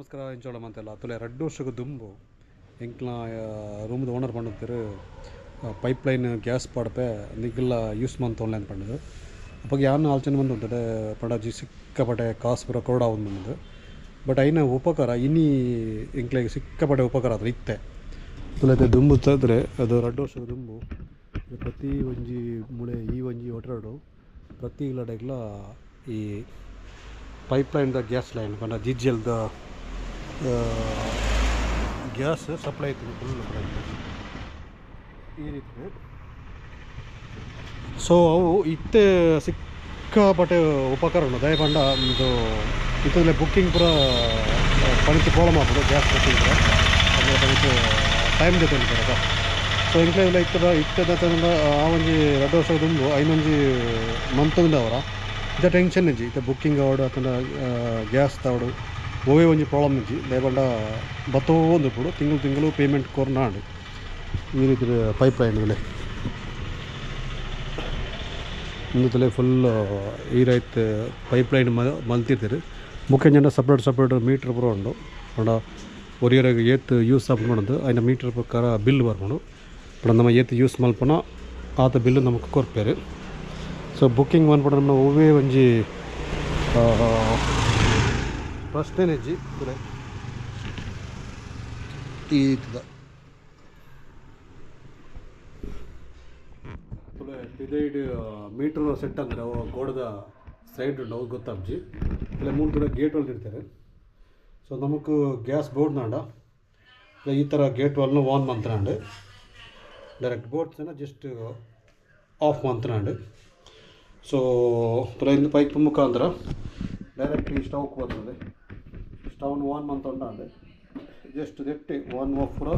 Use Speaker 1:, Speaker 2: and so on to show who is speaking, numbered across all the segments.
Speaker 1: ನಮಸ್ಕಾರ ಇಂಚೋಳ ಮಂತೆಲ್ಲ ತುಲೆ 2 ವರ್ಷಕ್ಕೆ ದುಂಬು ಎಂಕ್ಲ ರೂಮ್ದು ಓನರ್ ಪಂಡುತ್ತೀರು ಪೈಪ್ಲೈನ್ ಗ್ಯಾಸ್ ಪಾಡ್ಪೆ ನಿಗ್ಲ ಯೂಸ್ ಮಂತ್ ಆನ್ಲೈನ್ ಪಂಡದು ಅಪ್ಪ ಯಾನು ಆಲೋಚನೆ ಬಂದು ಪಡಜಿ ಸಿಕ್ಕಾಪಟ್ಟೆ ಕಾಸು ಬರೋ ಕೊರಡ ಒಂದು ಬಟ್ ಐನ ಉಪಕಾರ ಇನ್ನಿ ಎಂಕ್ಲಿಗೆ ಸಿಕ್ಕಾಪಟ್ಟೆ ಉಪಕಾರ ಅದು ಇತ್ತೆ ತುಲೈತೆ ದುಂಬು ತಂದರೆ ಅದು 2 ವರ್ಷದ ದುಂಬು ಪ್ರತಿ ಒಂಜಿ ಮುಳೆ ಈ ಒಂಜಿ ಒಟರಾಡು ಪ್ರತಿ ಇಲ್ಲಡೆಗ್ಲ ಈ ಪೈಪ್ಲೈನ್ದ ಗ್ಯಾಸ್ ಲೈನ್ ಪಂಡ ಜಿಜ್ಜಲ್ದ ಗ್ಯಾಸ್ ಸಪ್ಲೈ ಆಯ್ತು ಫುಲ್ ಈ ರೀತಿ ಸೊ ಅವು ಇತ್ತೆ ಸಿಕ್ಕಾಪಟ್ಟೆ ಉಪಕರಣ ದಯ ಪಂಡ ಇದು ಇತ್ತದಲ್ಲೇ ಬುಕ್ಕಿಂಗ್ ಪೂರ ಪಣಿತು ಪ್ರಾಬ್ಲಮ್ ಆಗ್ಬೋದು ಗ್ಯಾಸ್ ಬುಕ್ಕಿಂಗ್ ಪೂರ ಅಂದರೆ ಪಣಿತು ಟೈಮ್ ಜೊತೆ ಬರೋದ ಸೊ ಇಂಕ್ಲೆಲ್ಲ ಇತ್ತದ ಆ ಒಂಜಿ 2 ವರ್ಷದ ದುಂಬು ಐನೊಂಜಿ ಮಂತೊಂದು ಅವರ ಇತ್ತ ಟೆನ್ಷನ್ ಇಜ್ಜಿ ಇತ್ತ ಬುಕ್ಕಿಂಗ್ ಆವಡು ಅತನ ಗ್ಯಾಸ್ ತಾವಡು ಓವೇ ಒಂಜಿ ಪ್ರಾಬ್ಲಮ್ ಇಜ್ಜಿ ದಯಪಂಡ ಬತ್ತೋ ಒಂದು ಪುಡು ತಿಂಗಳು ಪೇಮೆಂಟ್ ಕೊರ್ನಾಡು ಈ ರೀತಿ ಪೈಪ್ ಲೈನ್ಗಳೇ ಇಂದಲೇ ಫುಲ್ ಈ ರೈತ ಪೈಪ್ ಲೈನ್ ಮಲ್ತಿರ್ತೀರಿ ಮುಖ್ಯ ಜನ ಸಪ್ರೇಟ್ ಮೀಟ್ರ್ ಪೂರ ಉಂಡು ಪಂಡ ಒರಿಯರಿಗೆ ಏತ್ ಯೂಸ್ ಆಪ್ ಮಾಡೋದು ಐನ ಮೀಟ್ರ್ ಪ್ರಕಾರ ಬಿಲ್ ಬರ್ಬೋದು ಪಂಡ ನಮ್ಮ ಏತ್ ಯೂಸ್ ಮಲ್ಪನ ಆತ ಬಿಲ್ಲು ನಮಗೆ ಕೊರ್ಪೇರು ಸೊ ಬುಕ್ಕಿಂಗ್ ಬಂದ್ಬಿಟ್ಟು ನಮ್ಮ ಹೂವೇ ಒಂಜಿ ಫಸ್ಟ್ ಎನರ್ಜಿ ಈ ರೀತಿದ ಡಿಸೈಡ್ ಮೀಟ್ರ್ ಸೆಟ್ ಅಂದರೆ ಅವು ಗೋಡದ ಸೈಡ್ ಉಂಡು ಅವು ಗೊತ್ತಾಬ್ಜಿ ಇಲ್ಲ ಮೂರು ಗೇಟ್ ಒಳಗೆ ಇರ್ತಾರೆ ಸೊ ನಮಗೂ ಗ್ಯಾಸ್ ಬೋರ್ಡ್ ನಾಡ ಈ ಥರ ಗೇಟ್ ವಾಲ್ನ ಆನ್ ಮಂತ್ರಾಂಡು ಡೈರೆಕ್ಟ್ ಬೋರ್ಡ್ಸನ್ನ ಜಸ್ಟ್ ಆಫ್ ಮಂತ್ರಾಂಡು ಸೊ ತುಲೆಯಿಂದ ಪೈಪ್ ಮುಖಾಂತರ ಡೈರೆಕ್ಟ್ ಈ ಸ್ಟವ್ಗೆ ಬರ್ತದೆ ಸ್ಟವ್ನ ಆನ್ ಮಂತೊಂಡೆ ಜಸ್ಟ್ ದೆಟ್ಟಿ ಆನ್ ಆಫ್ ಪೂರ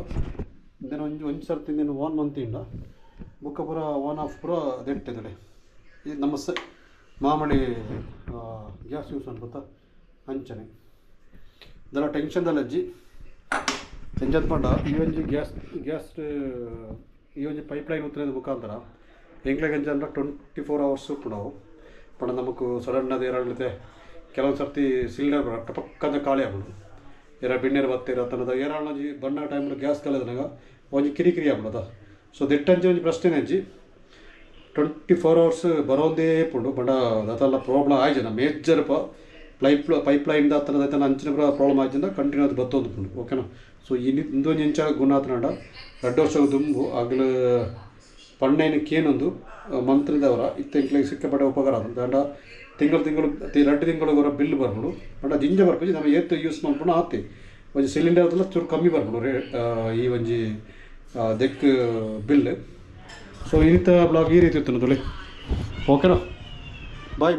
Speaker 1: ಇಂದೇನು ಒಂಜಿ ಸರ್ತಿ ಇಂದೇನು ಆನ್ ಮಂತಿಂಡ ಬುಕ್ಕ ಪೂರ ಆನ್ ಆಫ್ ಪೂರ ದೆಟ್ಟಿದೆ ಇದು ನಮ್ಮ ಮಾಮೂಲಿ ಗ್ಯಾಸ್ ಯೂಸ್ ಅನ್ಕೊತ ಹಂಚನೆ ಇದೆಲ್ಲ ಟೆನ್ಷನ್ದಲ್ಲ ಅಜ್ಜಿ ಎಂಜದ್ ಪಂಡ ಈ ಒಂಜಿ ಗ್ಯಾಸ್ ಈ ಒಂಜಿ ಪೈಪ್ಲೈನ್ ಉತ್ತರದ ಮುಖಾಂತರ ಎಂಕ್ಲೆಗೆ ಅಂದ್ರೆ 24 hours ಬಿಡವು ಪಂಡ ನಮಗೂ ಸಡನ್ನಾದ ಏರಾಡ್ಲಿತೆ ಕೆಲವೊಂದು ಸರ್ತಿ ಸಿಲಿಂಡರ್ ಬರ ಪಕ್ಕದ ಖಾಲಿ ಆಗ್ಬಿಡು ಬಿಣ್ಣೀರು ಬತ್ತಿರ ತನ್ನದ ಏರಾಳಜಿ ಬಣ್ಣ ಟೈಮಲ್ಲಿ ಗ್ಯಾಸ್ ಕಳೆದಾಗ ಒಂಜಿ ಕಿರಿಕಿರಿ ಆಗ್ಬಿಡದ ಸೊ ದಿಟ್ಟಂಜಿ ಒಂಜಿ ಪ್ರಶ್ನೆ ಅಜ್ಜಿ 24 hours ಬರೋದೇ ಪುಂಡು ಬಡ ಅದೆಲ್ಲ ಪ್ರಾಬ್ಲಮ್ ಆಯ್ಜನ ಮೇಜರ್ ಪೈಪ್ಲೈನ್ದ ಹತ್ತಿರದ ಅಂಚಿನ ಪ್ರಾಬ್ಲಮ್ ಆಯ್ದಿಂದ ಕಂಟಿನ್ಯೂ ಅದು ಬತ್ತೊಂದು ಪುಂಡು ಓಕೆನಾ ಸೊ ಇಂದೊಂದು ಎಂಚ ಗುಣ ಆತನಾಡ 2 ವರ್ಷದ ದುಂಬು ಆಗಲು ಪಣ್ಣೇನಕ್ಕೆ ಏನೊಂದು ಮಂತ್ರಿದವರ ಎಂಕ್ಲಿಗೆ ಸಿಕ್ಕಾಪಟ್ಟೆ ಉಪಕಾರ ಅದು ದಂಡ ತಿಂಗಳು 2 ತಿಂಗಳಿಗೆ ಬಿಲ್ ಬರ್ಬೋದು ಬಟ್ ಜಿಂಜ ಬರ್ಬೋದು ನಮ್ಮ ಏತ್ ಯೂಸ್ ಮಾಡ್ಕೊಂಡು ಆತಿ ಒಂಜಿ ಸಿಲಿಂಡರ್ ಅದೆಲ್ಲ ಚೂರು ಕಮ್ಮಿ ಬರ್ಬೋದು ಈ ಒಂಜಿ ದೆಕ್ ಬಿಲ್ ಸೊ ಇಂಥ ಬ್ಲಾಗ್ ಈ ರೀತಿ ಇತ್ತು ತೊಲೆ ಓಕೆನಾ ಬಾಯ್